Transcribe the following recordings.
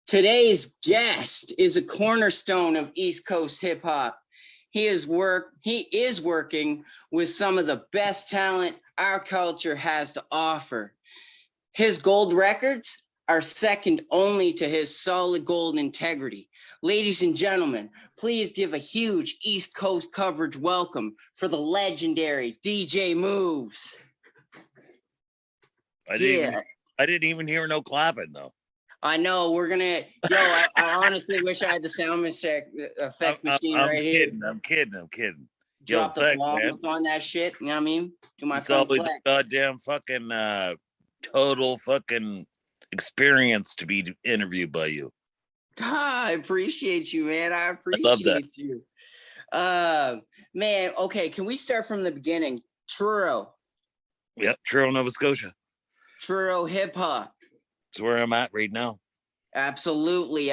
Today's guest is a cornerstone of East Coast hip hop. He is working with some of the best talent our culture has to offer. His gold records are second only to his solid gold integrity. Ladies and gentlemen, please give a huge East Coast coverage welcome for the legendary DJ Moves. I didn't even hear no clapping though. I know we're gonna. I honestly wish I had the sound effects machine right here. I'm kidding. Drop the bombs on that shit. You know what I mean? Do my it's always a goddamn fucking total fucking experience to be interviewed by you. I appreciate you, man. I appreciate you. Man. Okay, can we start from the beginning? Truro. Yep, Truro, Nova Scotia. Truro hip hop. That's where I'm at right now. Absolutely.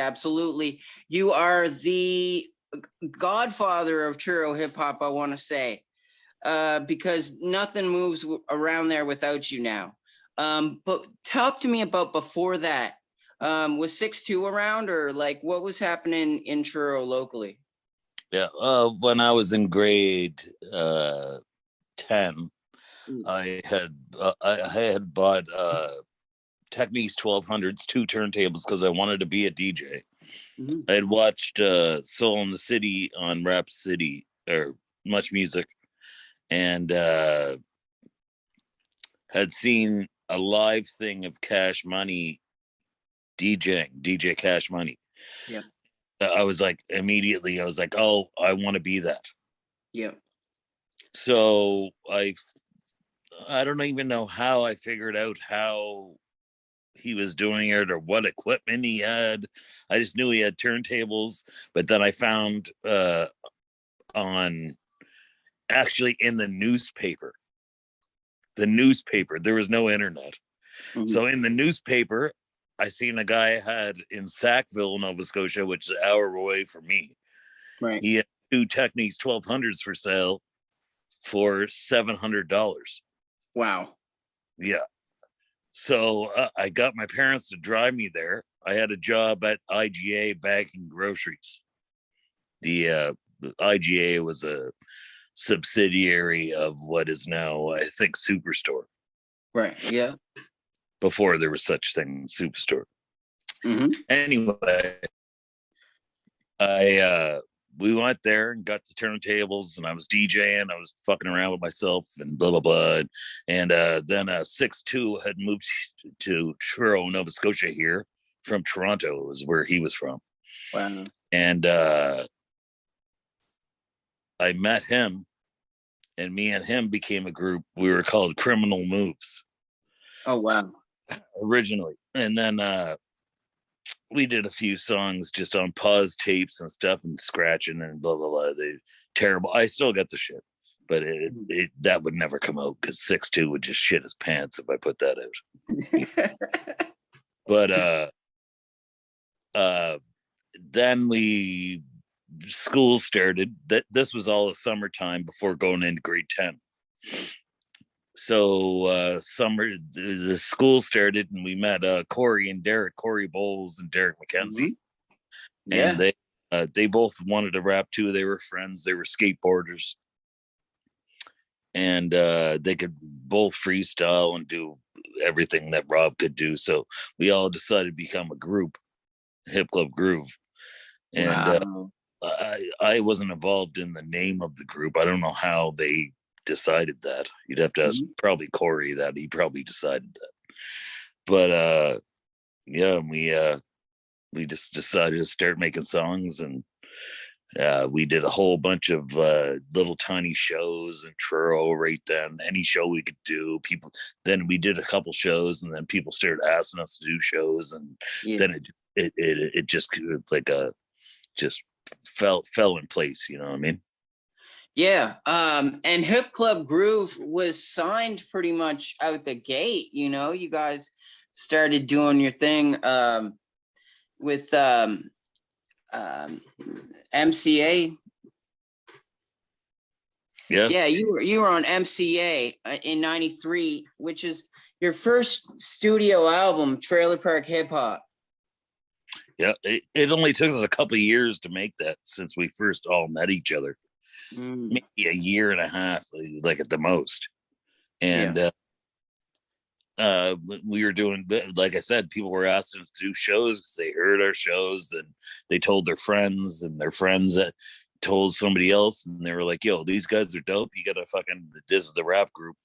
You are the godfather of Truro hip hop, I want to say, because nothing moves around there without you now. But talk to me about before that. Was 6'2" around, or like what was happening in Truro locally? Yeah, when I was in grade 10, I had bought Techniques 1200s, 2 turntables, because I wanted to be a DJ. Mm-hmm. I had watched Soul in the City on Rap City, or Much Music, and had seen a live thing of Cash Money DJing, DJ Cash Money. Yeah. I was like, oh, I want to be that. Yeah. So I don't even know how I figured out how he was doing it or what equipment he had. I just knew he had turntables, but then I found actually in the newspaper, there was no internet. Mm-hmm. So in the newspaper, I seen a guy had in Sackville, Nova Scotia, which is an hour away from me. Right. He had 2 Techniques 1200s for sale for $700. Wow. Yeah. So I got my parents to drive me there. I had a job at IGA bagging groceries. The IGA was a subsidiary of what is now, I think, Superstore. Right. Yeah. Before there was such thing as Superstore. Mm-hmm. Anyway, we went there and got the turntables, and I was DJing. I was fucking around with myself and blah, blah, blah. And then 6'2" had moved to Truro, Nova Scotia here from Toronto, was where he was from. Wow. And I met him, and me and him became a group. We were called Criminal Moves. Oh, wow. Originally. And then we did a few songs just on pause tapes and stuff and scratching and blah blah blah. They terrible. I still got the shit, but that would never come out because 6'2" would just shit his pants if I put that out. But then school started. This was all the summertime before going into grade 10. So the school started, and we met Corey Bowles and Derek McKenzie. Mm-hmm. Yeah. And they both wanted to rap too. They were friends. They were skateboarders, and they could both freestyle and do everything that Rob could do. So we all decided to become a group, Hip Club Groove. And wow. I wasn't involved in the name of the group. I don't know how they decided that. You'd have to ask probably Corey that. He probably decided that. But yeah, we just decided to start making songs, and we did a whole bunch of little tiny shows in Truro right then. Any show we could do. Then we did a couple shows, and then people started asking us to do shows, and then it just like just fell in place, you know what I mean? Yeah. And Hip Club Groove was signed pretty much out the gate. You know, you guys started doing your thing with MCA. Yeah, you were on MCA in '93, which is your first studio album, Trailer Park Hip Hop. Yeah, it only took us a couple of years to make that since we first all met each other. Maybe a year and a half, like at the most. And we were doing, like I said, people were asking us to do shows because they heard our shows and they told their friends, and their friends that told somebody else, and they were like, "Yo, these guys are dope. You gotta fucking, this is the rap group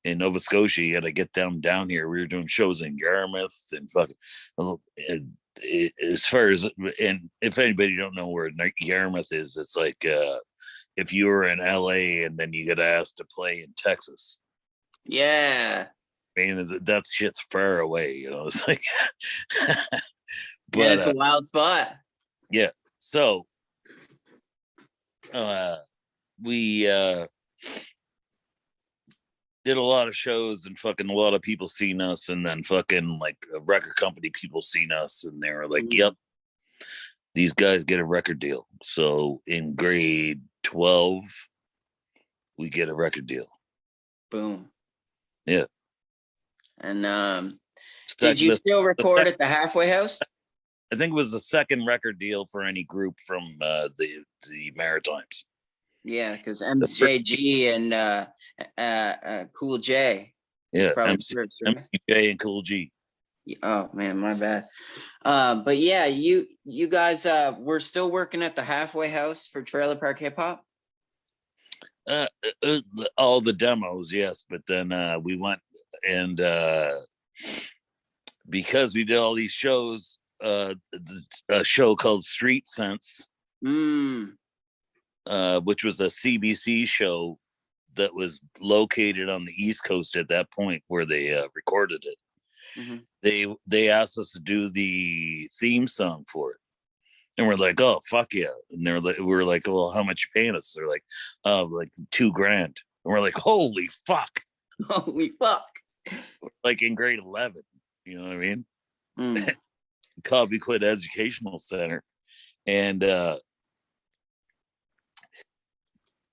in Nova Scotia. You gotta get them down here." We were doing shows in Yarmouth and fucking. As far as, and if anybody don't know where Yarmouth is, it's like if you were in LA and then you get asked to play in Texas. Yeah. I mean, that shit's far away, you know. It's like, but yeah, it's a wild spot. Yeah. So, we did a lot of shows, and fucking a lot of people seen us, and then fucking like a record company people seen us, and they were like, "Yep, these guys get a record deal." So in grade 12, we get a record deal. Boom. Yeah. And did you still record at the Halfway House? I think it was the second record deal for any group from the Maritimes. Yeah, because MJG and Cool J. Yeah, MJ and Cool G. Oh man, my bad. But yeah, you guys were still working at the Halfway House for Trailer Park Hip Hop? All the demos, yes, but then we went and because we did all these shows, a show called Street Sense, which was a CBC show that was located on the East Coast at that point where they recorded it. They asked us to do the theme song for it, and we're like, "Oh fuck yeah!" And we're like, "Well, how much you paying us?" They're like, "Oh, like $2,000." And we're like, "Holy fuck!" Holy fuck! Like in grade 11, you know what I mean? Cobequid Educational Center, and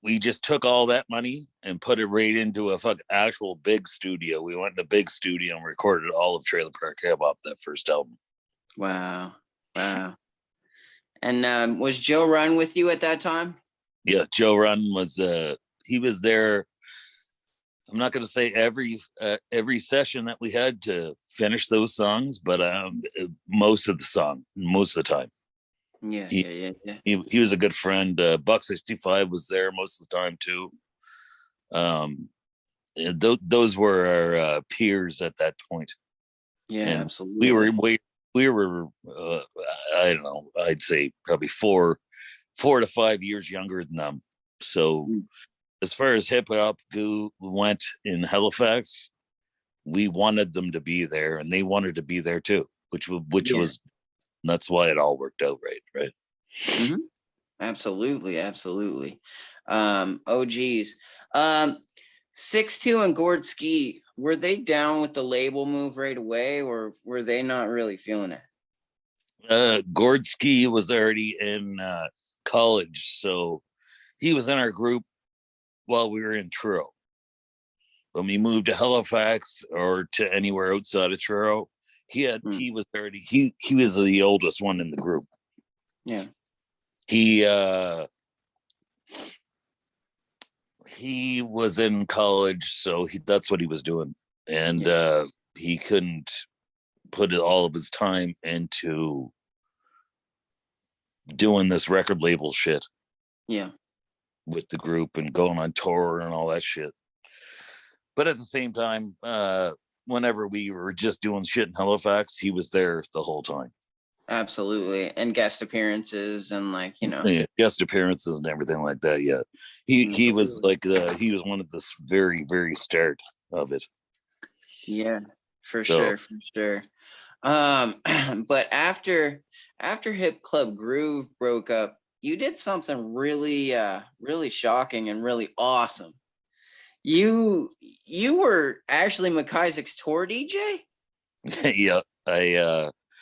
we just took all that money and put it right into a actual big studio. We went to a big studio and recorded all of Trailer Park Hip Hop, that first album. Wow. And was Joe Run with you at that time? Yeah, Joe Run was he was there. I'm not going to say every session that we had to finish those songs, but most of the time. Yeah. He was a good friend. Buck 65 was there most of the time too. Those were our peers at that point. Yeah, and absolutely. We were I don't know, I'd say probably 4 to 5 years younger than them. So as far as hip hop went in Halifax, we wanted them to be there, and they wanted to be there too, which was, that's why it all worked out right. Absolutely. Oh geez. 6'2" and Gord Ski, were they down with the label move right away, or were they not really feeling it? Gord Ski was already in college, so he was in our group while we were in Truro. When we moved to Halifax or to anywhere outside of Truro, he was the oldest one in the group. Yeah. He was in college, so that's what he was doing, and he couldn't put all of his time into doing this record label shit. Yeah. With the group and going on tour and all that shit. But at the same time, whenever we were just doing shit in Halifax, he was there the whole time. Absolutely. And guest appearances and guest appearances and everything like that. Yeah. He was like, he was one of the very, very start of it. Yeah, for sure. But after Hip Club Groove broke up, you did something really, really shocking and really awesome. You were Ashley McIsaac's tour DJ? Yeah,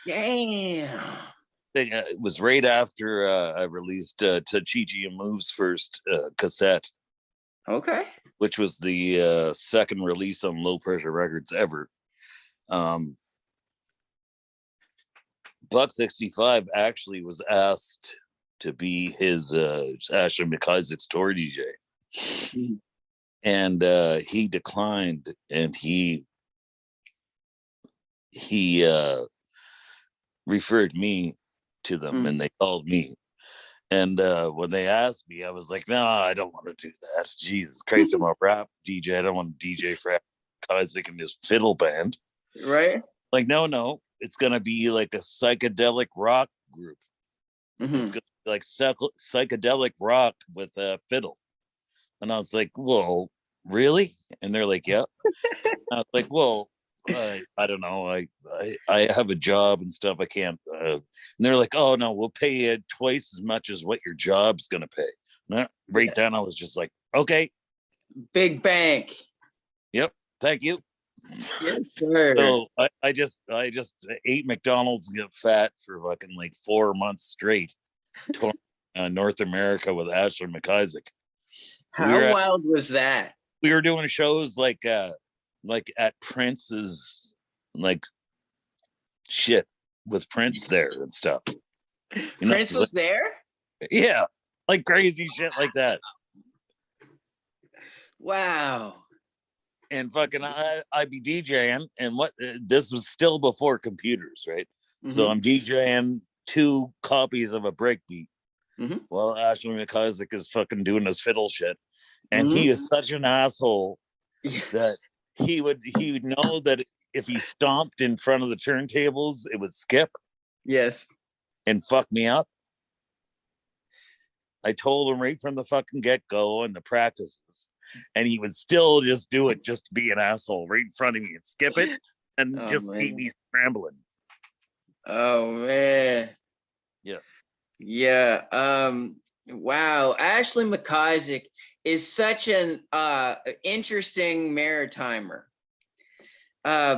Damn. It was right after I released Tachichi and Move's first cassette. Okay. Which was the second release on Low Pressure Records ever. Buck 65 actually was asked to be his Ashley McIsaac's tour DJ. Mm-hmm. And he declined, and he referred me to them, and they called me. And when they asked me, I was like, no, I don't want to do that. Jesus Christ, I'm a rap DJ. I don't want to DJ for Isaac and his fiddle band. Right? Like, no, it's going to be like a psychedelic rock group. Mm-hmm. It's going to be like psychedelic rock with a fiddle. And I was like, well, really? And they're like, yeah. I was like, well, I don't know. I have a job and stuff. I can't. And they're like, oh no, we'll pay you twice as much as what your job's gonna pay. And right then, I was just like, okay, big bank. Yep, thank you. Yes, sir. So I just ate McDonald's and got fat for fucking like 4 months straight. North America with Ashley McIsaac. How wild was that? We were doing shows like at Prince's, like shit with Prince there and stuff. Prince was there? Yeah, like crazy shit like that. Wow. And fucking I'd be DJing, and this was still before computers, right? Mm-hmm. So I'm DJing 2 copies of a breakbeat. Mm-hmm. Well, Ashley McIsaac is fucking doing his fiddle shit, and he is such an asshole that he would know that if he stomped in front of the turntables, it would skip. Yes. And fuck me up. I told him right from the fucking get-go and the practices, and he would still just do it just to be an asshole right in front of me and skip it and see me scrambling. Oh man. Yeah. Yeah. Wow. Ashley McIsaac is such an interesting maritimer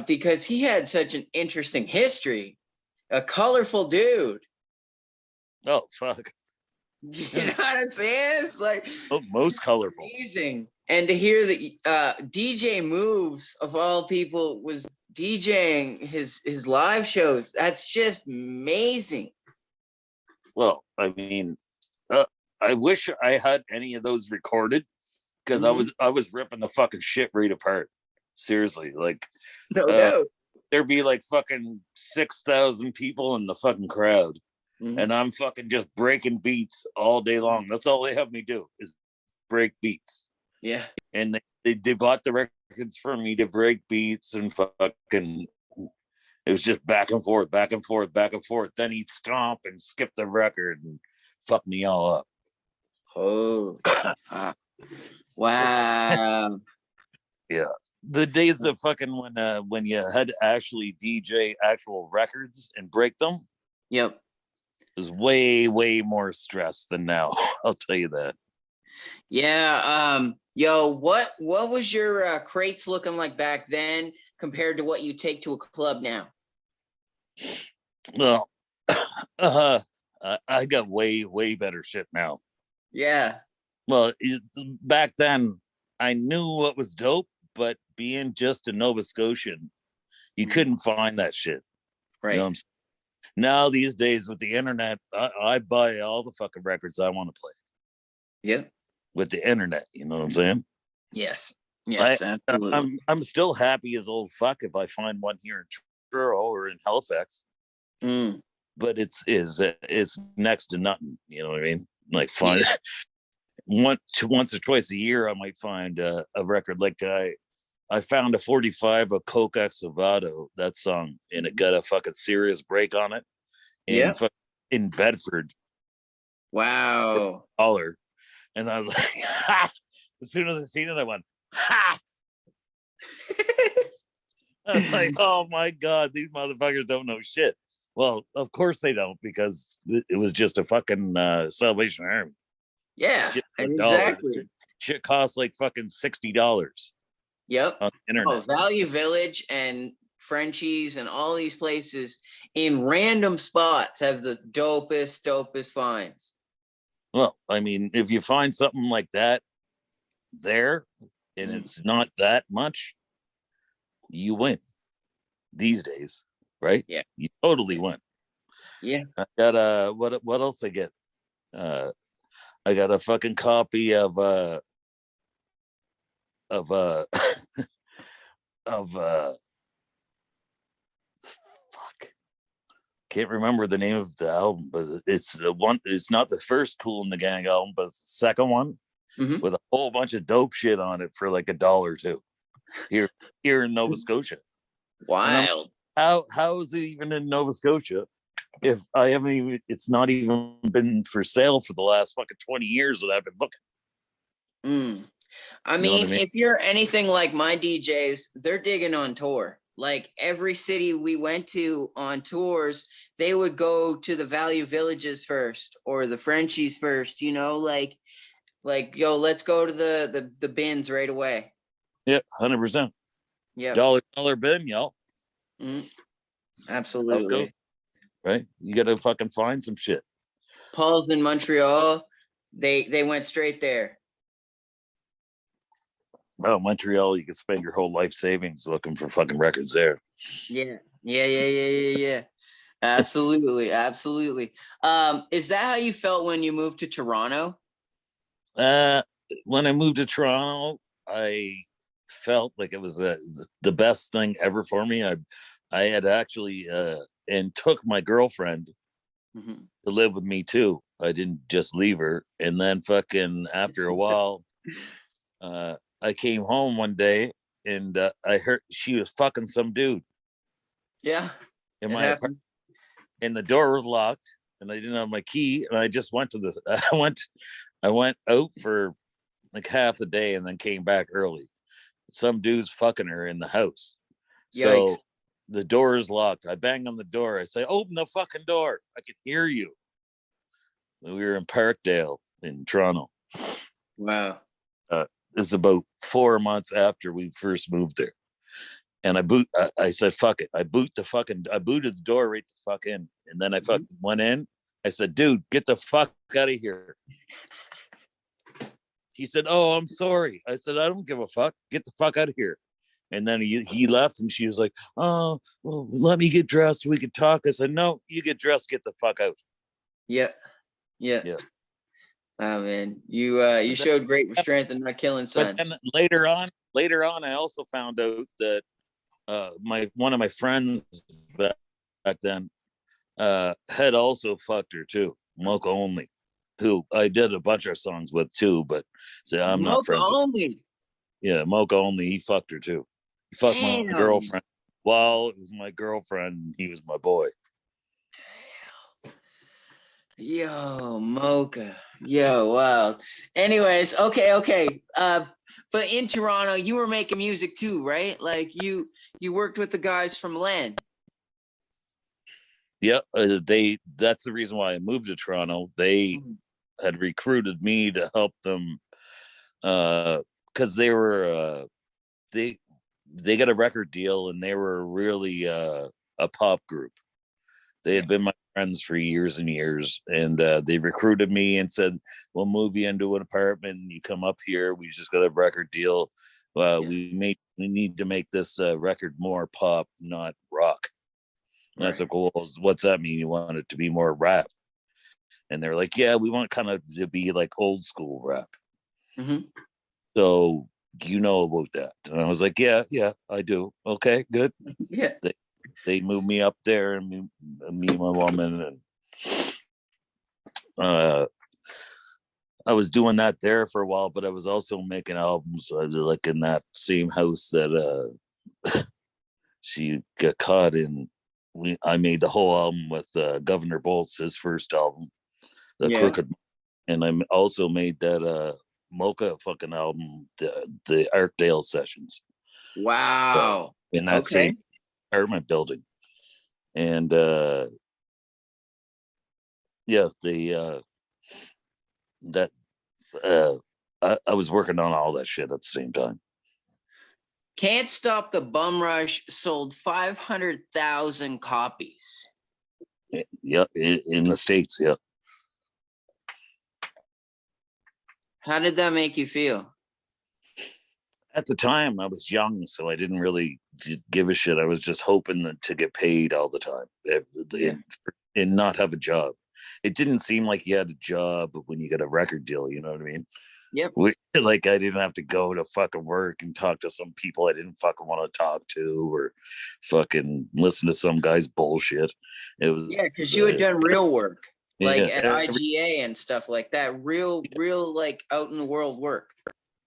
because he had such an interesting history. A colorful dude. Oh, fuck. You know what I'm saying? It's like most colorful. Amazing. And to hear that DJ Moves, of all people, was DJing his live shows, that's just amazing. Well, I mean, I wish I had any of those recorded because I was ripping the fucking shit right apart. Seriously, like no doubt. There'd be like fucking 6,000 people in the fucking crowd, and I'm fucking just breaking beats all day long. That's all they have me do is break beats. Yeah, and they bought the records for me to break beats and fucking. It was just back and forth, back and forth, back and forth. Then he'd stomp and skip the record and fuck me all up. Oh, wow. Yeah. The days of fucking when you had to actually DJ actual records and break them. Yep. Was way, way more stress than now. I'll tell you that. Yeah. Yo, what was your crates looking like back then compared to what you take to a club now? Well, I got way, way better shit now. Yeah. Well, back then, I knew what was dope, but being just a Nova Scotian, you couldn't find that shit. Right. You know what I'm saying? Now, these days, with the internet, I buy all the fucking records I want to play. Yeah. With the internet, you know what I'm saying? Yes. Yes, absolutely. I'm still happy as old fuck if I find one here in Truro or in Halifax. But it's next to nothing. You know what I mean? Like find once or twice a year, I might find a record. Like I found a 45 of Coke Exovado, that song, and it got a fucking serious break on it. In Bedford. Wow. Dollar. And I was like, ha! As soon as I seen it, I went, ha! I was like, oh my God, these motherfuckers don't know shit. Well, of course they don't, because it was just a fucking Salvation Army. Yeah, exactly. Shit costs like fucking $60. Yep. On the internet. Oh, Value Village and Frenchies and all these places in random spots have the dopest finds. Well, I mean, if you find something like that there and it's not that much, you win these days, right? Yeah. You totally win. Yeah. I got what else I get? I got a fucking copy of of fuck. Can't remember the name of the album, but it's the one. It's not the first Cool in the Gang album, but it's the second one Hmm. with a whole bunch of dope shit on it for like $1 too. Here, here in Nova Scotia, and I'm Wild. how is it even in Nova Scotia if I haven't even? It's not even been for sale for the last fucking 20 years that I've been looking. Mm. I You know what mean, I mean? if you're anything like my DJs, they're digging on tour. Like every city we went to on tours, they would go to the Value Villages first or the Frenchies first, you know, like yo, let's go to the bins right away. Yeah, 100%. Yep. Dollar bin, y'all. Mm, How it goes, absolutely. right? You got to fucking find some shit. Paul's in Montreal, they went straight there. Well, Montreal, you could spend your whole life savings looking for fucking records there. Yeah. Yeah. Absolutely, absolutely. Is that how you felt when you moved to Toronto? Uh, when I moved to Toronto, I felt like it was the best thing ever for me. I had actually and took my girlfriend Hmm. to live with me too. I didn't just leave her. And then fucking after a while, I came home one day and I heard she was fucking some dude Yeah, in it my apartment, happens. and the door was locked, and I didn't have my key, and I just went to this. I went out for like half the day, and then came back early. Some dude's fucking her in the house, Yikes. so the door is locked. I bang on the door. I say, "Open the fucking door! I can hear you." We were in Parkdale in Toronto. Wow. This is about 4 months after we first moved there. And I said, fuck it. I booted the door right the fuck in. And then I Mhm. fucking went in. I said, dude, get the fuck out of here. He said, oh, I'm sorry. I said, I don't give a fuck. Get the fuck out of here. And then he left, and she was like, oh, well, let me get dressed so we can talk. I said, no, you get dressed, get the fuck out. Yeah. Yeah. Yeah. Oh man, you But then, showed great strength in not killing but son. then later on, I also found out that my one of my friends back then had also fucked her too, Mocha Only, who I did a bunch of songs with too, but say I'm not Mocha friends with. only. Yeah, Mocha Only, he fucked her too. He fucked my Damn. girlfriend. While it was my girlfriend, he was my boy. Yo, Mocha. Yo, wow. Anyways, okay. But in Toronto, you were making music too, right? Like you worked with the guys from Len. Yeah, they. That's the reason why I moved to Toronto. They Mhm. had recruited me to help them because they were they they got a record deal, and they were really a pop group. They Yeah. had been my friends for years and years, and they recruited me and said, "We'll move you into an apartment. And you come up here. We just got a record deal. Yeah. We need to make this record more pop, not rock." And I Right. said, "Well, what's that mean? You want it to be more rap?" And they're like, "Yeah, we want kind of to be like old school rap." Hmm. So you know about that? And I was like, "Yeah, I do." Okay, good. Yeah. They they moved me up there, and me and my woman, and uh I was doing that there for a while, but I was also making albums like in that same house that she got caught in. I made the whole album with Governor Bolts, his first album, The Yeah. Crooked, and I also made that Mocha fucking album, the Arkdale Sessions, Wow. in that same Okay. apartment building. And yeah, the that I was working on all that shit at the same time. Can't Stop the Bum Rush sold 500,000 copies. Yeah, in the States, yeah. How did that make you feel? At the time, I was young, so I didn't really give a shit. I was just hoping to get paid all the time. Yeah. and not have a job. It didn't seem like you had a job when you got a record deal. You know what I mean? Yep. Like I didn't have to go to fucking work and talk to some people I didn't fucking want to talk to, or fucking listen to some guy's bullshit. It was because you had done real work, like at every, IGA and stuff like that. Real like out in the world work.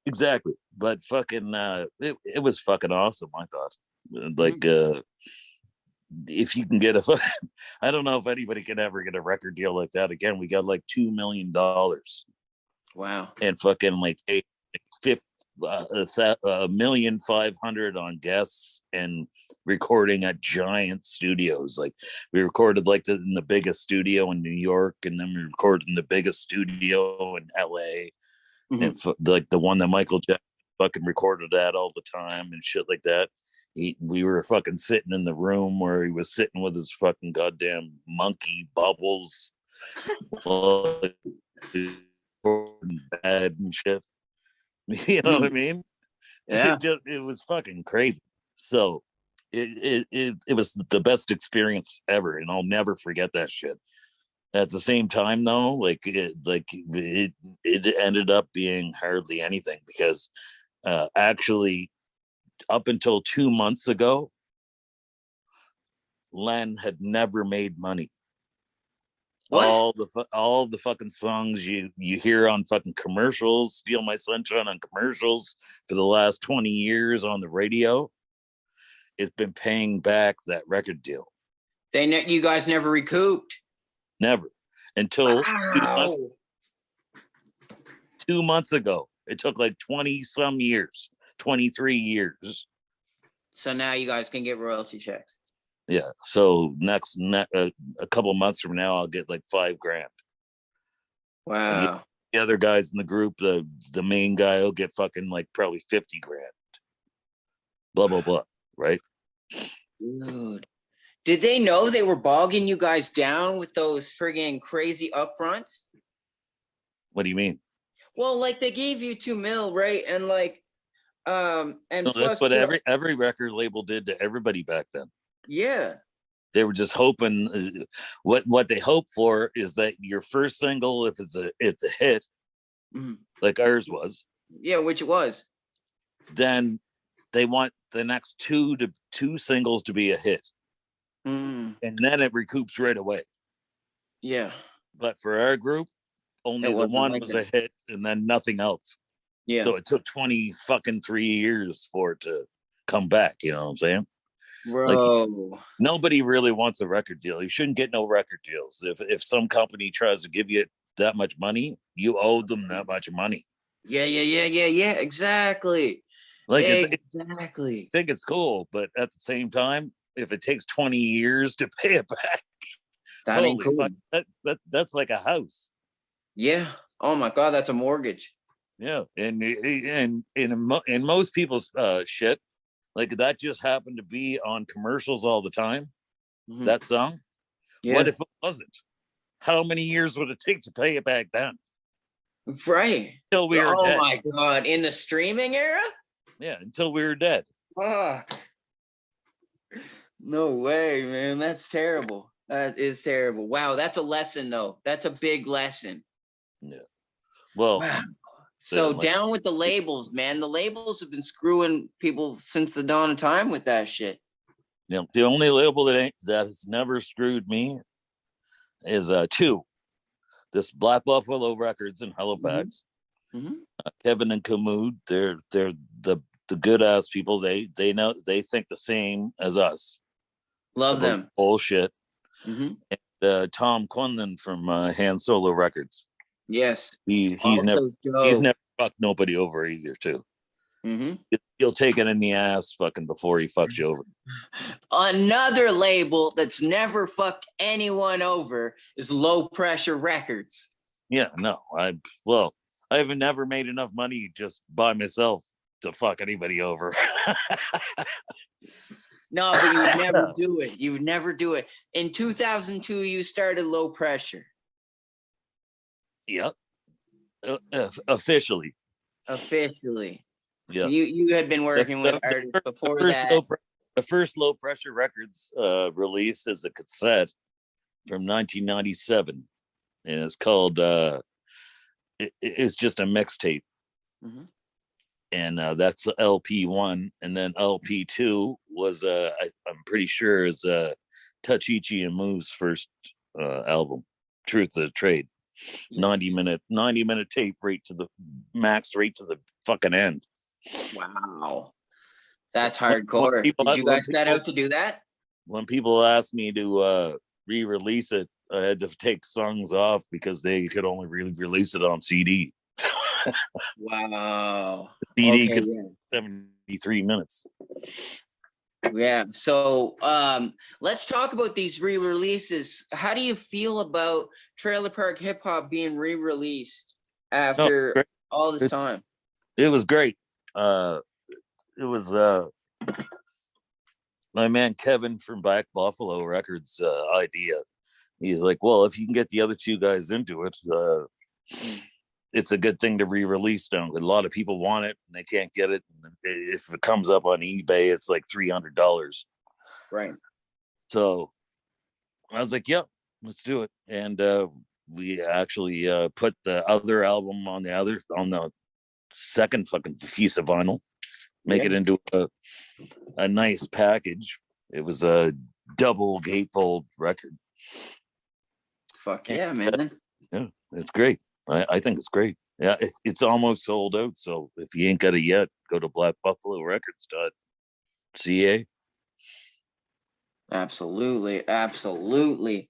exactly. But fucking, it was fucking awesome. I thought, like, if you can get a, I don't know if anybody can ever get a record deal like that again. We got like $2 million. Wow. And fucking like $1,500,000 on guests and recording at giant studios. Like we recorded like in the biggest studio in New York, and then we recorded in the biggest studio in LA, and like the one that Michael Jackson fucking recorded at all the time and shit like that. We were fucking sitting in the room where he was sitting with his fucking goddamn monkey Bubbles. Bad and shit. You know what I mean? Yeah. It was fucking crazy. So it was the best experience ever, and I'll never forget that shit. At the same time, though, like it ended up being hardly anything, because actually up until 2 months ago, Len had never made money. What? All the fucking songs you hear on fucking commercials, Steal My Sunshine on commercials for the last 20 years on the radio, it's been paying back that record deal. You guys never recouped? Never. Until wow. 2 months ago. It took like 20 some years, 23 years. So now you guys can get royalty checks. Yeah. So a couple months from now, I'll get like $5,000. Wow. The other guys in the group, the main guy will get fucking like probably $50,000. Blah blah blah. Right. Dude. Did they know they were bogging you guys down with those friggin' crazy upfronts? What do you mean? Well, like they gave you $2 million, right? And like, and no, plus, that's what every record label did to everybody back then. Yeah. They were just hoping. What they hope for is that your first single, if it's a hit, like ours was. Yeah, which it was. Then they want the next two singles to be a hit, and then it recoups right away. Yeah. But for our group, only the one was a hit, and then nothing else. Yeah. So it took 23 years for it to come back. You know what I'm saying? Bro. Like, nobody really wants a record deal. You shouldn't get no record deals. If some company tries to give you that much money, you owe them that much money. Yeah. Exactly. Like exactly. I think it's cool, but at the same time, if it takes 20 years to pay it back, that ain't cool. Fuck, that's like a house. Yeah. Oh my God, that's a mortgage. Yeah, and in most people's shit, like that just happened to be on commercials all the time. That song. Yeah. What if it wasn't? How many years would it take to pay it back then? Right. Until we were dead. Oh my God. In the streaming era? Yeah, until we were dead. Fuck. No way, man. That's terrible. That is terrible. Wow, that's a lesson though. That's a big lesson. Yeah. Well, wow. So down with the labels, man. The labels have been screwing people since the dawn of time with that shit. Yeah, the only label that has never screwed me is two. This Black Buffalo Records in Halifax. Kevin and Kamud, they're the good ass people. They know, they think the same as us. Love them. Bullshit. And Tom Quinlan from Han Solo Records. Yes. He's never fucked nobody over either too. He'll take it in the ass fucking before he fucks you over. Another label that's never fucked anyone over is Low Pressure Records. Yeah, no, I haven't never made enough money just by myself to fuck anybody over. No, but you would never do it. You would never do it. In 2002, you started Low Pressure. Yep. Officially. Yeah. You had been working with artists before that. The first Low Pressure Records release is a cassette from 1997, and it's called it's just a mixtape. Mm-hmm. And that's LP1, and then LP2 was I'm pretty sure is Tachichi and Moo's first album, Truth of the Trade. 90-minute tape, right to the maxed right to the fucking end. Wow, that's hardcore. Did you guys set out to do that? When people asked me to re-release it, I had to take songs off because they could only really release it on CD. Wow. CD Okay, could yeah. 73 minutes. Yeah. So let's talk about these re-releases. How do you feel about Trailer Park Hip Hop being re-released after all this time? It was great. It was my man Kevin from Black Buffalo Records idea. He's like, well, if you can get the other two guys into it, it's a good thing to re-release now. A lot of people want it and they can't get it. If it comes up on eBay, it's like $300. Right. So I was like, yep, let's do it. And we actually put the other album on the second fucking piece of vinyl, make it into a nice package. It was a double gatefold record. Fuck yeah, man. Yeah, it's great. I think it's great. Yeah, it's almost sold out. So if you ain't got it yet, go to blackbuffalorecords.ca. Absolutely. Absolutely.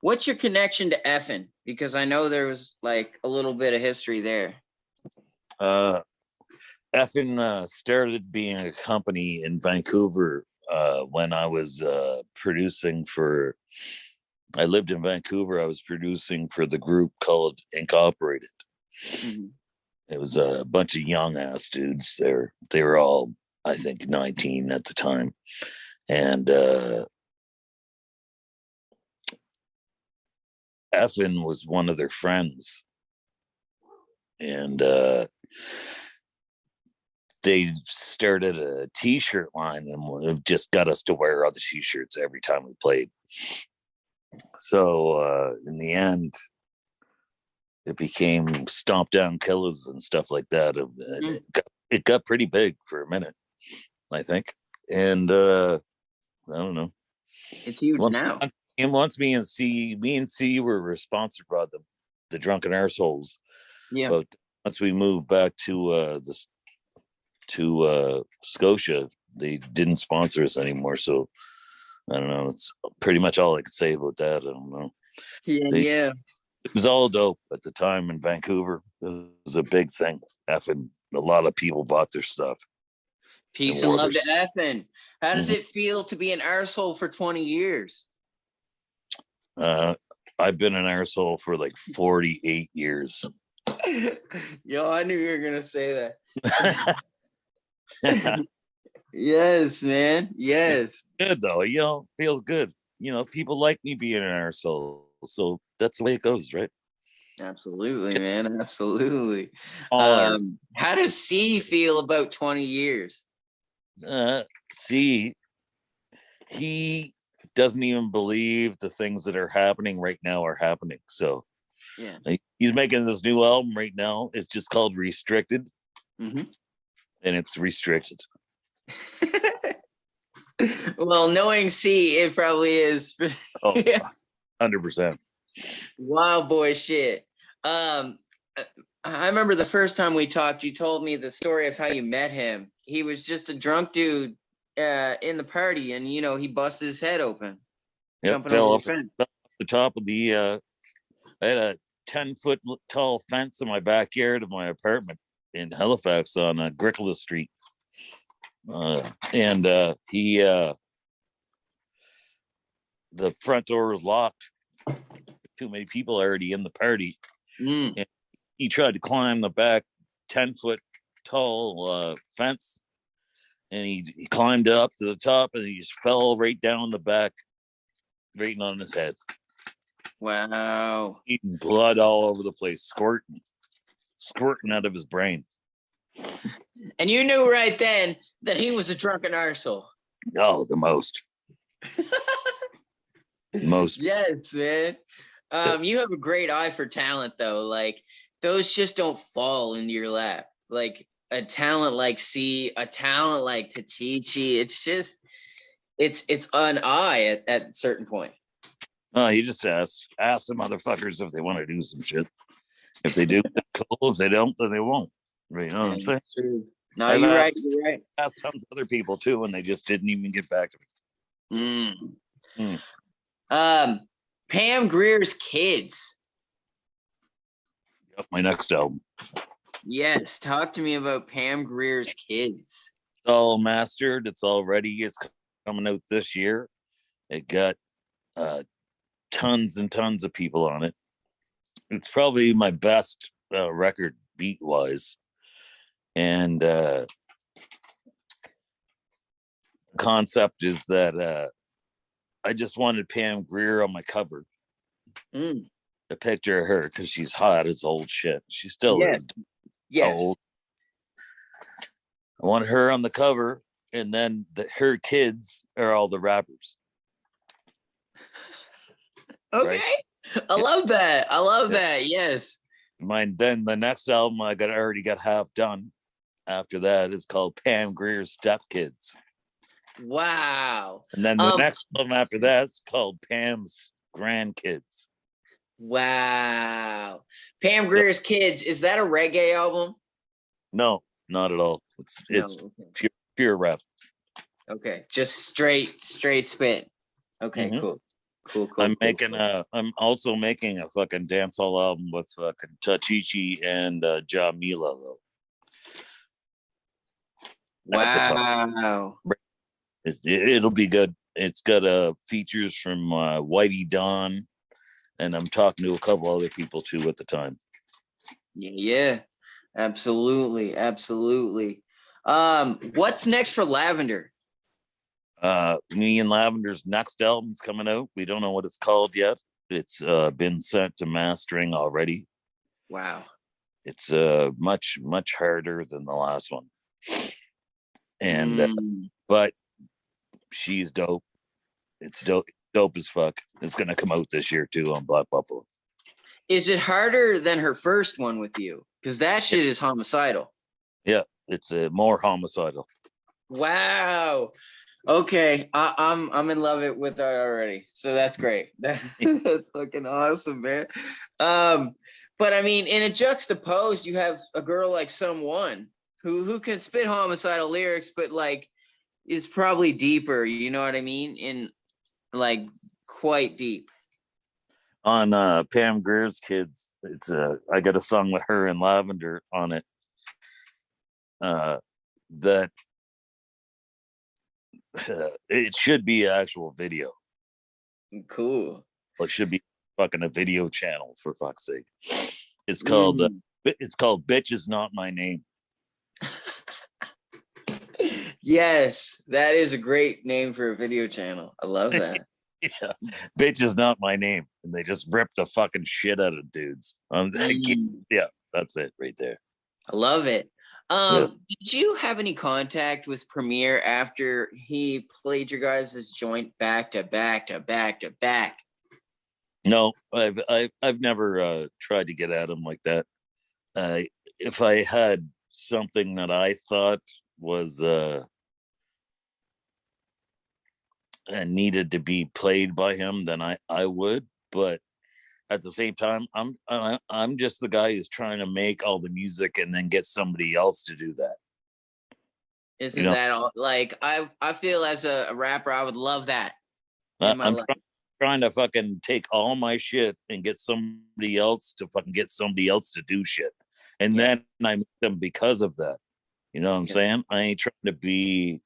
What's your connection to effing? Because I know there was like a little bit of history there. Effing started being a company in Vancouver when I was producing for. I lived in Vancouver. I was producing for the group called Incorporated. Mm-hmm. It was a bunch of young ass dudes. They were all, I think, 19 at the time, and Effin was one of their friends, and they started a T-shirt line, and it just got us to wear other T-shirts every time we played. So in the end, it became Stomp Down Killers and stuff like that. It got pretty big for a minute, I think. And I don't know. It's huge now. And once me and C were sponsored by the Drunken Arseholes. Yeah. But once we moved back to Scotia, they didn't sponsor us anymore. So I don't know. It's pretty much all I could say about that. I don't know. Yeah. It was all dope at the time in Vancouver. It was a big thing. Effing a lot of people bought their stuff. Peace and love to effing. How does it feel to be an arsehole for 20 years? I've been an arsehole for like 48 years. Yo, I knew you were gonna say that. Yes, man. Yes. Good though, feels good. People like me being an arsehole, so that's the way it goes, right? Absolutely, man. Absolutely. How does C feel about 20 years? C, he doesn't even believe the things that are happening right now are happening. So yeah, he's making this new album right now. It's just called Restricted. Mm-hmm. And it's restricted. Well, knowing C, it probably is. Oh, 100%. Wow, boy, shit. I remember the first time we talked, you told me the story of how you met him. He was just a drunk dude in the party, and he busted his head open, jumping over the fence. The top of the I had a 10-foot tall fence in my backyard of my apartment in Halifax on Gricola Street, and he the front door was locked. Too many people already in the party. And he tried to climb the back 10-foot tall fence, and he climbed up to the top, and he just fell right down the back, right on his head. Wow. Eating blood all over the place, squirting out of his brain. And you knew right then that he was a drunken arsehole. Oh, the most. Most. Yes, man. You have a great eye for talent, though. Like those just don't fall into your lap. Like a talent like C, a talent like Tachichi. It's just it's an eye at a certain point. You just ask the motherfuckers if they want to do some shit. If they do, cool. If they don't, then they won't. You know what I'm saying? True. No, you're right. You're right. Asked tons of other people too, and they just didn't even get back to me. Pam Grier's Kids. Yep, my next album. Yes, talk to me about Pam Grier's Kids. It's all mastered. It's all ready. It's coming out this year. It got tons and tons of people on it. It's probably my best record beat wise, and concept is that I just wanted Pam Grier on my cover. A picture of her because she's hot as old shit. She still is. Yes. Old. I want her on the cover, and then her kids are all the rappers. Okay. Right? I love that. I love that. Yes. Then the next album I already got half done. After that is called Pam Grier's Stepkids. Wow. And then the next album after that's called Pam's Grandkids. Wow. Pam Grier's Kids, is that a reggae album? No, not at all. It's pure rap. Okay, just straight spit. Okay, cool. I'm also making a fucking dancehall album with fucking Tachichi and Ja Mila though. Wow. It'll be good. It's got features from Whitey Dawn, and I'm talking to a couple other people too at the time. Yeah, absolutely. What's next for Lavender? Me and Lavender's next album's coming out. We don't know what it's called yet. It's been sent to mastering already. Wow. It's much harder than the last one. And but she's dope. It's dope as fuck. It's gonna come out this year too on Black Buffalo. Is it harder than her first one with you? Because that shit is homicidal. Yeah, it's more homicidal. Wow. Okay, I'm in love with her already. So that's great. That's fucking awesome, man. But I mean, in a juxtapose, you have a girl like Someone who can spit homicidal lyrics, but like is probably deeper. You know what I mean? In like quite deep. On Pam Grier's Kids, it's I got a song with her and Lavender on it. That it should be an actual video. Cool. It should be fucking a video channel for fuck's sake. It's called Bitch Is Not My Name. Yes, that is a great name for a video channel. I love that. Yeah, Bitch Is Not My Name, and they just rip the fucking shit out of dudes. Yeah, that's it right there. I love it. Did you have any contact with Premier after he played your guys' joint back to back to back to back? No, I've never tried to get at him like that. If I had something that I thought was needed to be played by him, then I would. But at the same time, I'm just the guy who's trying to make all the music and then get somebody else to do that. Isn't that all? Like I feel as a rapper, I would love that. I'm trying to fucking take all my shit and get somebody else to fucking get somebody else to do shit, and then I make them because of that. You know what I'm saying? I ain't trying to be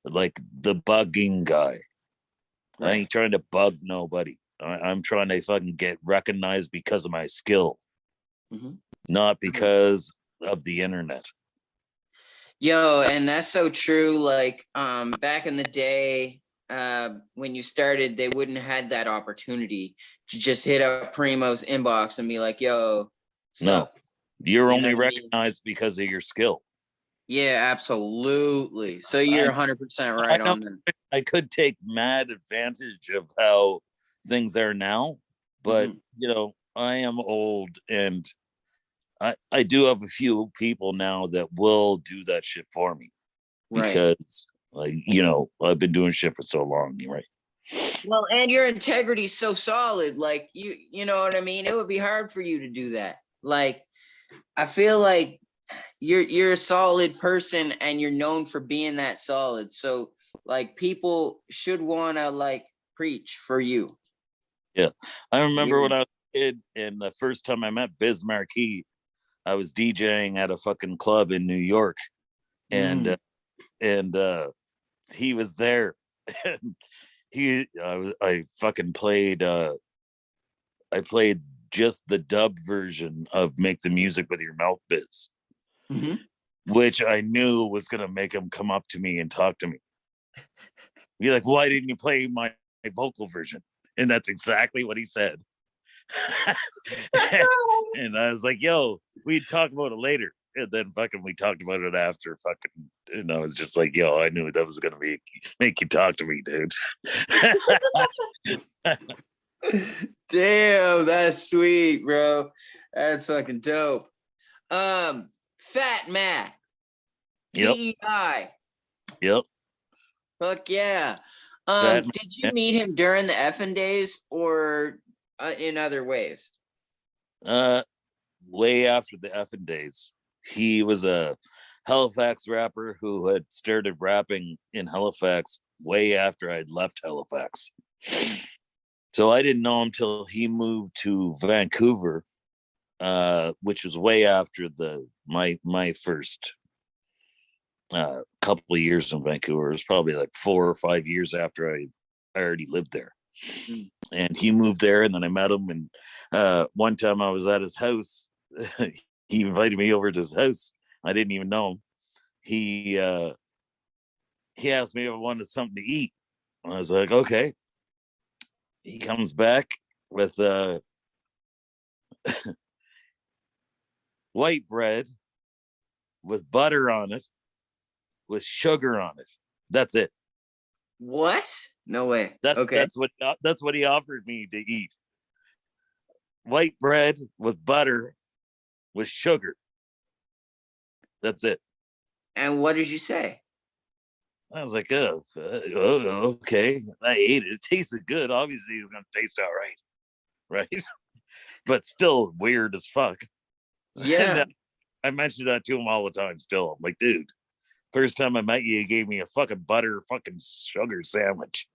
like the bugging guy. Right. I ain't trying to bug nobody. I'm trying to fucking get recognized because of my skill, not because of the internet. Yo, and that's so true. Like, back in the day, when you started, they wouldn't have had that opportunity to just hit up Primo's inbox and be like, yo, no, you're only recognized because of your skill. Yeah, absolutely. So you're 100% right on that. I could take mad advantage of how things are now. But you know, I am old, and I do have a few people now that will do that shit for me, Right. because like, you know, I've been doing shit for so long, right? Well, and your integrity is so solid. Like you know what I mean? It would be hard for you to do that. Like, I feel like you're a solid person and you're known for being that solid. So like people should want to like preach for you. Yeah. I remember Yeah. when I was a kid, and the first time I met Biz Marquis, I was DJing at a fucking club in New York, and he was there. And I fucking played I played just the dub version of Make the Music with Your Mouth Biz, which I knew was gonna make him come up to me and talk to me. Be like, why didn't you play my vocal version? And that's exactly what he said. And I was like, yo, we'd talk about it later. And then fucking we talked about it after fucking, and I was just like, yo, I knew that was gonna make you talk to me, dude. Damn, that's sweet, bro. That's fucking dope. Fat Matt. Yep. PEI. Yep. Fuck yeah. Did you meet him during the effing days or in other ways? Way after the effing days. He was a Halifax rapper who had started rapping in Halifax way after I'd left Halifax. So I didn't know him till he moved to Vancouver, which was way after my first couple of years in Vancouver. It was probably like 4 or 5 years after I already lived there. And he moved there, and then I met him. And one time I was at his house. He invited me over to his house. I didn't even know him. He asked me if I wanted something to eat. I was like, okay. He comes back with white bread with butter on it, with sugar on it. That's it. What? No way. That's what he offered me to eat. White bread with butter with sugar. That's it. And what did you say? I was like, oh, okay. I ate it. It tasted good. Obviously, it's gonna taste all right, right? But still weird as fuck. Yeah. And I mentioned that to him all the time. Still, I'm like, dude, first time I met you, you gave me a fucking butter, fucking sugar sandwich.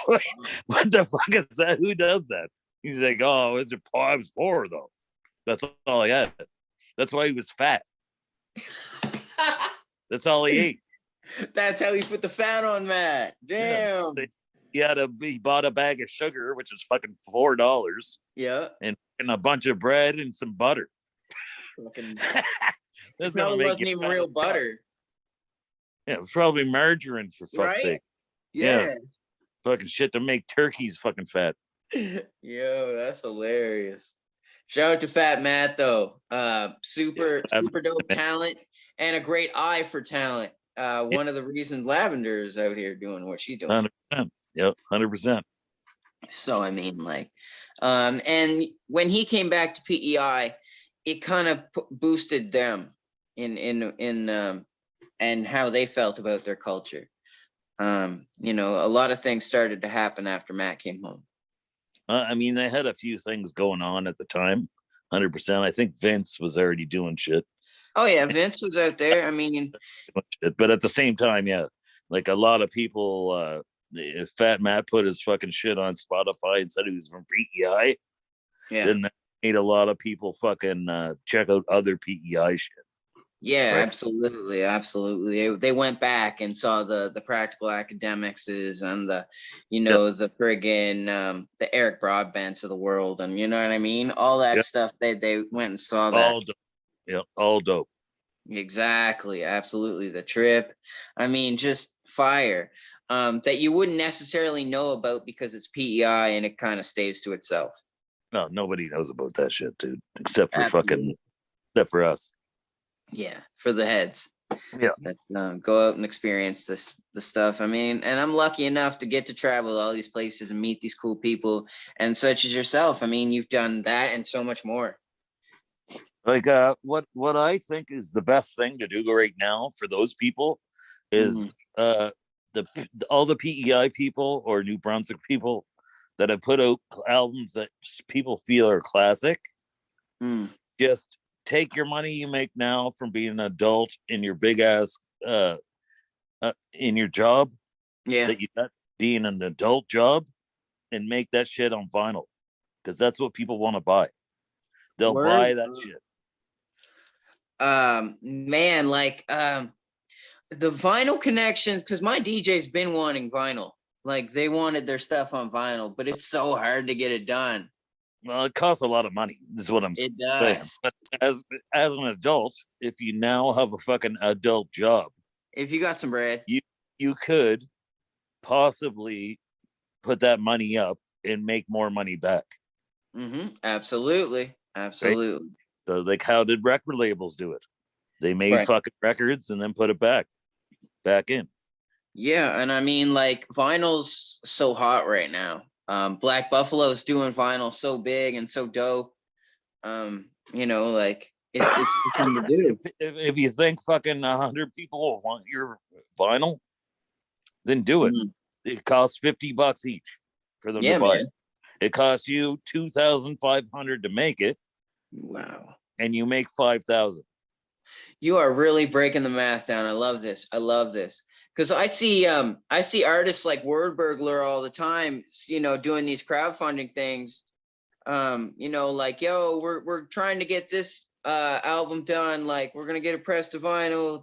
What the fuck is that? Who does that? He's like, oh, I was poor though. That's all I had. That's why he was fat. That's all he ate. That's how he put the fat on Matt. Damn. Yeah. He bought a bag of sugar, which is fucking $4. Yeah. And a bunch of bread and some butter. Fucking That's probably wasn't even real butter. Yeah, it was probably margarine, for fuck's sake. Yeah. Fucking shit to make turkeys fucking fat. Yo, that's hilarious. Shout out to Fat Matt though. Super dope talent and a great eye for talent. One of the reasons Lavender is out here doing what she's doing. 100%. Yep, 100%. So I mean, like, and when he came back to PEI, it kind of boosted them in and how they felt about their culture. You know, a lot of things started to happen after Matt came home. I mean, they had a few things going on at the time. 100%. I think Vince was already doing shit. Oh yeah, Vince was out there. I mean, but at the same time, yeah, like a lot of people, if Fat Matt put his fucking shit on Spotify and said he was from PEI, then that made a lot of people fucking check out other PEI shit. Yeah, right? Absolutely. They went back and saw the Practical Academics and the, you know, the friggin' the Eric Broadbents of the world, and you know what I mean? All that stuff. They went and saw that. All dope. Yeah, all dope. Exactly, absolutely. The Trip. I mean, just fire. That you wouldn't necessarily know about because it's PEI and it kind of stays to itself. No, nobody knows about that shit, dude. Except for us. Yeah, for the heads. Yeah. that go out and experience the stuff. I mean, and I'm lucky enough to get to travel to all these places and meet these cool people, and such as yourself. I mean, you've done that and so much more. Like what I think is the best thing to do right now for those people is Mm, the all the PEI people or New Brunswick people that have put out albums that people feel are classic. mm, Just take your money you make now from being an adult in your big ass in your job yeah. that you got being an adult job and make that shit on vinyl because that's what people want to buy. They'll Word. buy that shit. Man, like the vinyl connections, because my DJ's been wanting vinyl. Like they wanted their stuff on vinyl, but it's so hard to get it done. Well, it costs a lot of money. Is what I'm It saying. does. But as an adult, if you now have a fucking adult job, If you got some bread. you could possibly put that money up and make more money back. Absolutely. Right? Absolutely. So like how did record labels do it? They made Right. fucking records and then put it back in. Yeah, and I mean, like vinyl's so hot right now. Black Buffalo's doing vinyl so big and so dope. Like it's the thing to do. If you think fucking 100 people want your vinyl, then do it. Mhm. It costs $50 each for them to Yeah, buy man. it. It costs you 2,500 to make it, Wow. and you make 5,000. You are really breaking the math down. I love this. I love this. Because I see artists like Word Burglar all the time, doing these crowdfunding things. Like, yo, we're trying to get this album done, like we're gonna get it pressed to vinyl,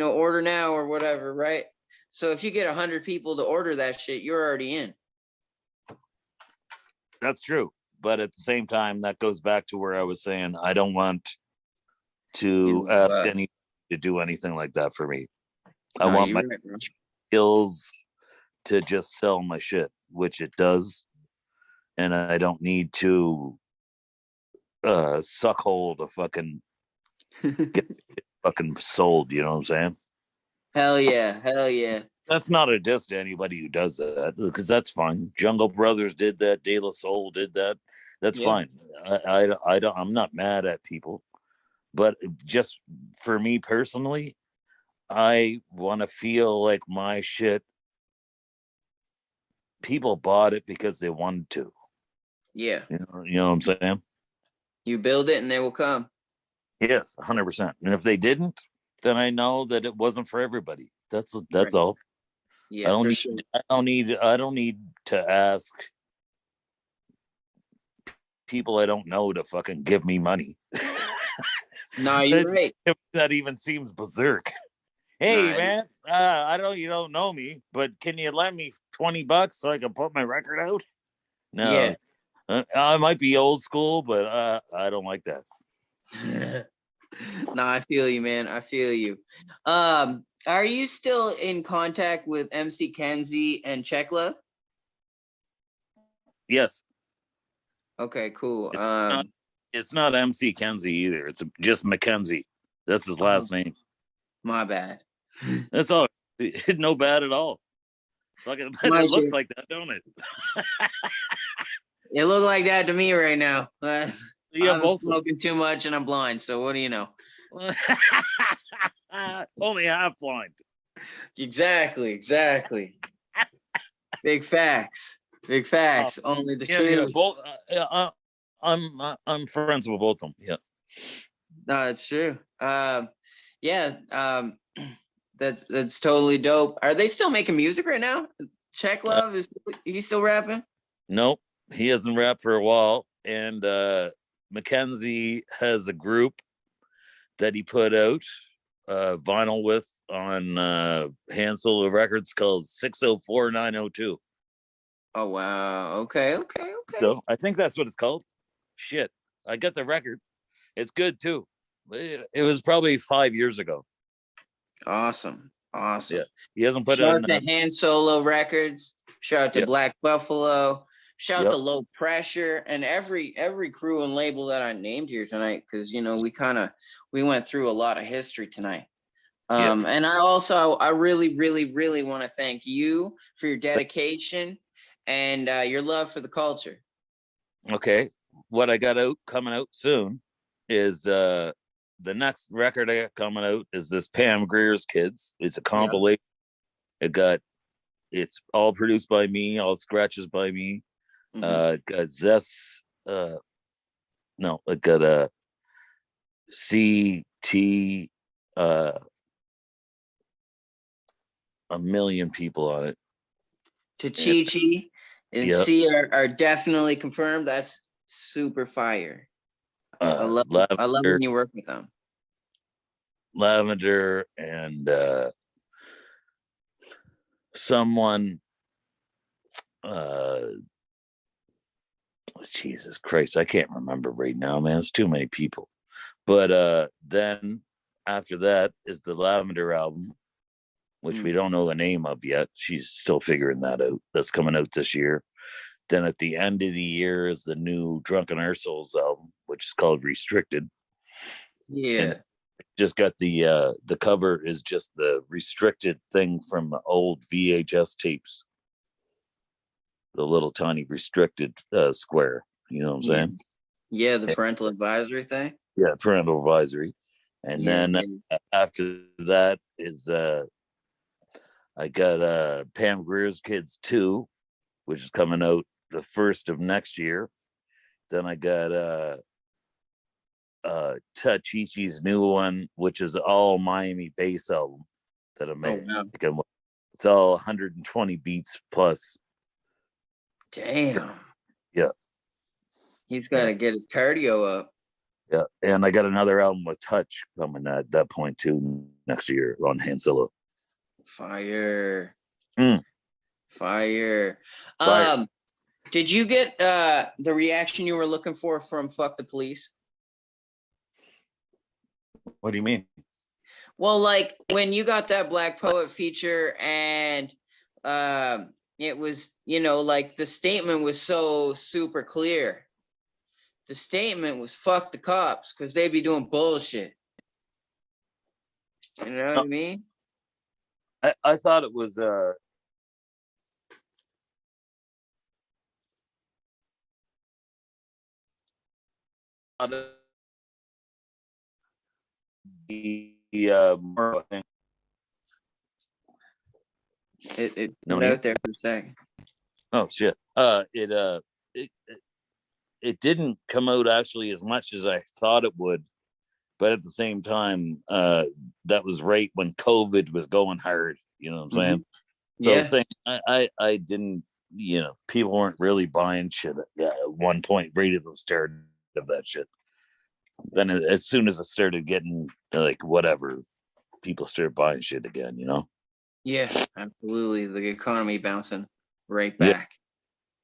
order now or whatever, right? So if you get 100 people to order that shit, you're already in. That's true, but at the same time, that goes back to where I was saying I don't want to ask any to do anything like that for me. I want my skills to just sell my shit, which it does, and I don't need to suck hole to fucking get fucking sold. You know what I'm saying? Hell yeah, hell yeah. That's not a diss to anybody who does that because that's fine. Jungle Brothers did that. De La Soul did that. That's fine. I don't. I'm not mad at people, but just for me personally, I want to feel like my shit. People bought it because they wanted to. Yeah. You know what I'm saying? You build it and they will come. Yes, 100%. And if they didn't, then I know that it wasn't for everybody. That's Right. all. Yeah, for sure. I don't need to ask people I don't know to fucking give me money. No, you're right. That even seems berserk. Hey man, you don't know me, but can you lend me $20 so I can put my record out? No. Yeah. I might be old school, but I don't like that. No, I feel you, man. I feel you. Are you still in contact with MC Kenzie and Checklove? Yes. Okay, cool. It's not MC Kenzie either. It's just Mackenzie. That's his last name. My bad. That's all. No bad at all. Fucking, it looks like that, don't it? It looks like that to me right now. Yeah, I'm smoking too much and I'm blind. So what do you know? Only half blind. Exactly. Big facts. Only the truth. Yeah, both. I'm friends with both of them. Yeah. No, it's true. Yeah. That's totally dope. Are they still making music right now? Checklove is he still rapping? Nope, he hasn't rapped for a while. And Mackenzie has a group that he put out vinyl with on Hand Solo Records called 604902. Oh wow. Okay. So I think that's what it's called. Shit, I got the record. It's good too. It was probably 5 years ago. Awesome. Yeah, he hasn't put Shout out to Hand Solo Records. Shout out to Black Buffalo. Shout out to Low Pressure and every crew and label that I named here tonight, because we went through a lot of history tonight. And I really, really, really want to thank you for your dedication and your love for the culture. Okay. What I got coming out soon is the next record I got coming out is this Pam Greer's Kids. It's a compilation. It's all produced by me, all scratches by me. Got Zess no, it got a CT a million people on it. To Chi and C are definitely confirmed. That's super fire. I love when you work with them. Lavender and someone Jesus Christ, I can't remember right now, man. It's too many people. But then after that is the Lavender album, which we don't know the name of yet. She's still figuring that out. That's coming out this year. Then at the end of the year is the new Drunken Our Souls album, which is called Restricted. Yeah. And just got the cover is just the restricted thing from the old VHS tapes. The little tiny restricted square. You know what I'm saying? Yeah, the parental advisory thing. Yeah, parental advisory. And then after that is I got Pam Greer's Kids 2, which is coming out the 1st of next year. Then I got Tachichi's new one, which is all Miami bass album that I'm making. Wow. It's all 120 beats plus. Damn. Yeah. He's got to get his cardio up. Yeah. And I got another album with Touch coming at that point too next year on Han Solo. Fire. Mm. Fire. Did you get the reaction you were looking for from Fuck the Police? What do you mean? Well, like when you got that Black Poet feature and it was, like the statement was so super clear. The statement was fuck the cops because they be doing bullshit. You know what I mean? I thought it was more thing. It went out there for a second. Oh shit. It didn't come out actually as much as I thought it would, but at the same time, that was right when COVID was going hard. You know what I'm saying? So I didn't. People weren't really buying shit at one point. Radio started of that shit. Then as soon as it started getting like whatever, people started buying shit again. Yeah, absolutely. The economy bouncing right back.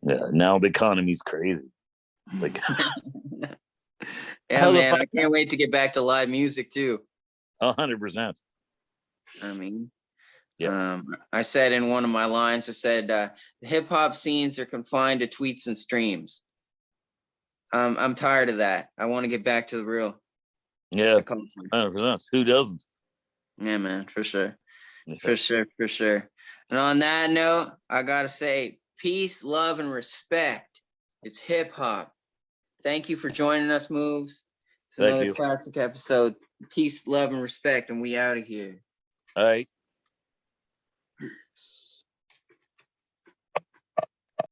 Yeah. Now the economy's crazy. Like, yeah, man, I can't wait to get back to live music too. 100%. I mean, I said in one of my lines, I said, the hip hop scenes are confined to tweets and streams. I'm tired of that. I want to get back to the real. Yeah, 100%. Who doesn't? Yeah, man, for sure. For sure. And on that note, I got to say, peace, love, and respect. It's hip hop. Thank you for joining us, Moves. It's another classic episode. Peace, love, and respect, and we out of here. All right.